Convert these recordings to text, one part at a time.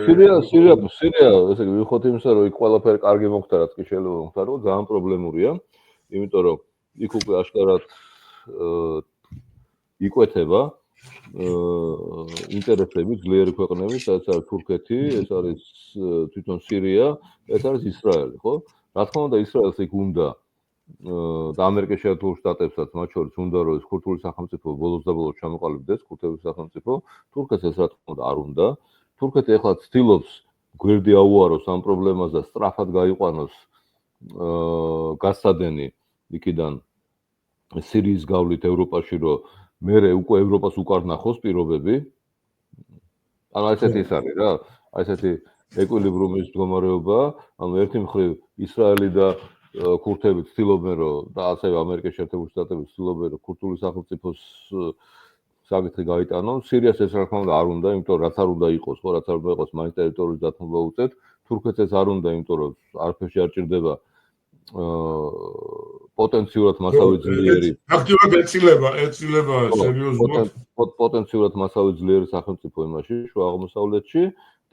სირია, ესე იგი, ვიხოთ იმისა, რომ იქ ყველაფერი კარგი მოხდა, რაც კი შეიძლება მოხდარო, ძალიან პრობლემურია, იმიტომ რომ იქ უკვე აშკარად იკვეთება ინტერესები ძლიერი ქვეყნების, ეს არის თურქეთი, ეს არის თვითონ სირია, ეს არის ისრაელი, ხო? რა თქმა უნდა, ისრაელს იქ უნდა და ამერიკის შეერთებულ შტატებსაც მათ შორის უნდა რომ ეს ქურთული სახელმწიფო ბოლოს და ბოლოს ჩამოყალიბდეს, ქურთების სახელმწიფო, თურქეთს ეს რა თქმა უნდა არ უნდა. თურქეთი ახლა ცდილობს გვერდი აუაროს ამ პრობლემას და სწრაფად გაიყვანოს გასცადენი იქიდან სირიის გავლით ევროპაში, რომ მერე უკვე ევროპას უკარ ნახოს პირობები. ანუ ესეთი ის არის რა, ესეთი ეკვილიბრუმის მდგომარეობა, ანუ ერთი მხრივ ისრაელი და ქურთები ცდილობენ რომ და ასევე ამერიკის შეერთებული შტატები ცდილობენ რომ ქურთული სახელმწიფოს საკითხი გაიტანონ. სირიას ეს რა თქმა უნდა არ უნდა, იმიტომ რომ რაც არ უნდა იყოს, ხო, რაც არ უნდა იყოს, მაინც ტერიტორიის დათმობა უწევთ. თურქეთს ეს არ უნდა, იმიტომ რომ არაფერში არ ჭირდება პოტენციურად მასავე ძლიერი. აქტიურად ეცილება სერიოზულად პოტენციურად მასავე ძლიერი სახელმწიფო იმაში, შუა აღმოსავლეთში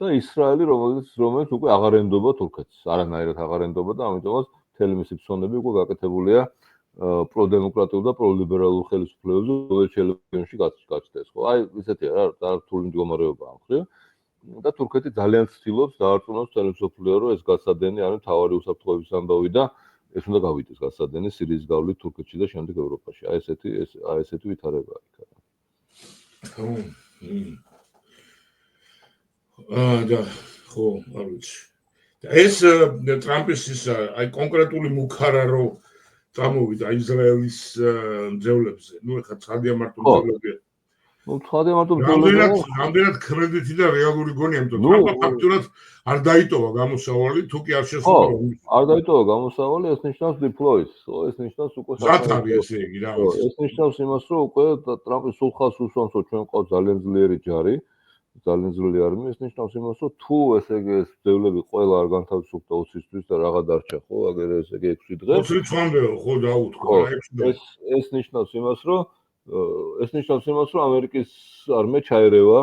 და ისრაელი, რომელიც უკვე აღარ ენდობა თურქეთს, არანაირად აღარ ენდობა და ამიტომაც მთელი მისი ფსონები უკვე გაკეთებულია პროდემოკრატიულ და პროლიბერალურ ხელისუფლებებზე, რომელიც შეიძლება გაჩნდეს, ხო? აი, ისეთია რა, რთული მდგომარეობა ამ მხრივ. და თურქეთი ძალიან ცდილობს დაარწმუნოს მთელ მსოფლიოს, რომ ეს გასცადენი არის მთავარი უსაფრთხოების ამბავი და ეს უნდა გავიდეს გასცადენი სირიის გავლით თურქეთში და შემდეგ ევროპაში. აი ესეთი ვითარება იქ არის. და ხო, არ ვიცი. ეს ტრამპის ის აი კონკრეტული მუქარა რომ წამოვიდა ისრაელის ძევლებზე. ნუ ეხლა ცხადია მარტო ძევლებია. ნუ ცხადია მარტო ძევლებია. რამდენად კრედიტი და რეალური გონია, იმიტომ რომ ტრამპა ფაქტურად არ დაიტოვა გამოსავალი, თუ კი არ შესრულა. არ დაიტოვა გამოსავალი, ეს ნიშნავს deploys. ეს ნიშნავს უკვე სათარი ესე იგი რა. ეს ნიშნავს იმას, რომ უკვე ტრამპი სულ ხალხს უსვამს, რომ ჩვენ ყავს ძალიან ძლიერი ჯარი. ძალიან ძლიერი არმია, ეს ნიშნავს იმას, რომ თუ ესე იგი ეს ძევლები ყველა არ განთავისუფლდა 20-ისთვის და რაღა დარჩა, ხო, აგერ ესე იგი 6 დღე. 20 წამდეო, ხო, დაუთქვა, 6 დღე. ეს ნიშნავს იმას, რომ ამერიკის არმია ჩაერევა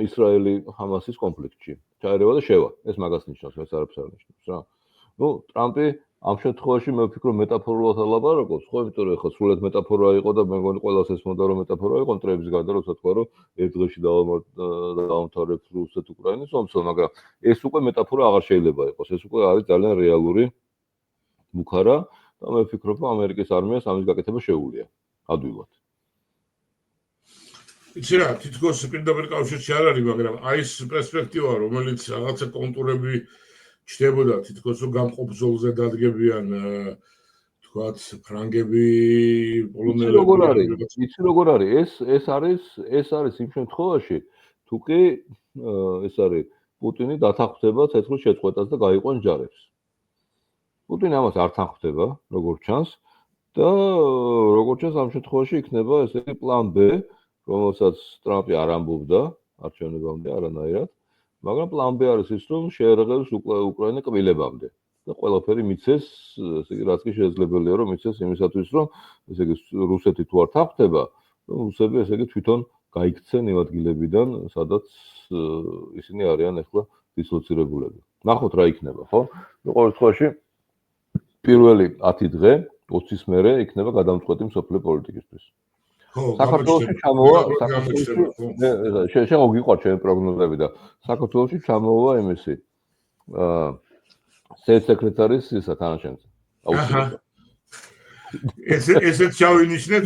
ისრაელი ჰამასის კონფლიქტში. ჩაერევა და შევა. ეს მაგას ნიშნავს, ეს არაფერს არ ნიშნავს რა. ნუ ტრამპი ამ შემთხვევაში მე ვფიქრობ მეტაფორულად ლაპარაკობს, ხო, იმიტომ რომ ეხლა სრულად მეტაფორა იყო და მე მგონი ყველას ეს მოდა რომ მეტაფორა იყო მტრების გარდა, როცა თქვა რომ ერთ დღეში დავამთავრებთ რუსეთ-უკრაინის ომს, მაგრამ ეს უკვე მეტაფორა აღარ შეიძლება იყოს. ეს უკვე არის ძალიან რეალური მუქარა და მე ვფიქრობ რომ ამერიკის არმიას ამის გაკეთება შეუძლია ადვილად. იცი რა, თითქოს პირდაპირ კავშირში არ არის, მაგრამ აი ეს პერსპექტივა, რომელიც რაღაცა კონტურები ჩნდებოდა, თითქოს რომ გამყოფ ზოლზე დადგებიან თქვათ ფრანგები, პოლონელები. იცი როგორ არის? ეს არის იმ შემთხვევაში, თუ კი ეს არის პუტინი დათანხმდება ცეცხლის შეწყვეტას და გაიყვანს ჯარებს. პუტინი ამას არ თანხმდება, როგორც ჩანს და როგორც ჩანს ამ შემთხვევაში იქნება ესე იგი პლან B, რომელსაც ტრამპი არ ამბობდა არჩევნებამდე არანაირად, მაგრამ პლან B არის ის, რომ შეერაღებს უკრაინა კბილებამდე და ყველაფერი მიცეს, ესე იგი რაც კი შესაძლებელია, რომ მიცეს იმისათვის, რომ ესე იგი რუსეთი თუ არ თანხმდება, რომ რუსები ესე იგი თვითონ გაიქცენ იმ ადგილებიდან, სადაც ისინი არიან ახლა დისლოცირებულები. ნახოთ რა იქნება, ხო? ნუ ყოველ შემთხვევაში პირველი 10 დღე 20-ის მერე იქნება გადამწყვეტი მსოფლიო პოლიტიკისთვის. საქართველოში ჩამოვა შეგო გიყვართ ჩემი პროგნოზები და საქართველოში ჩამოვა იმისი სექრეტარის ისა თანაშემწე. ესეც ჩავინიშნეთ.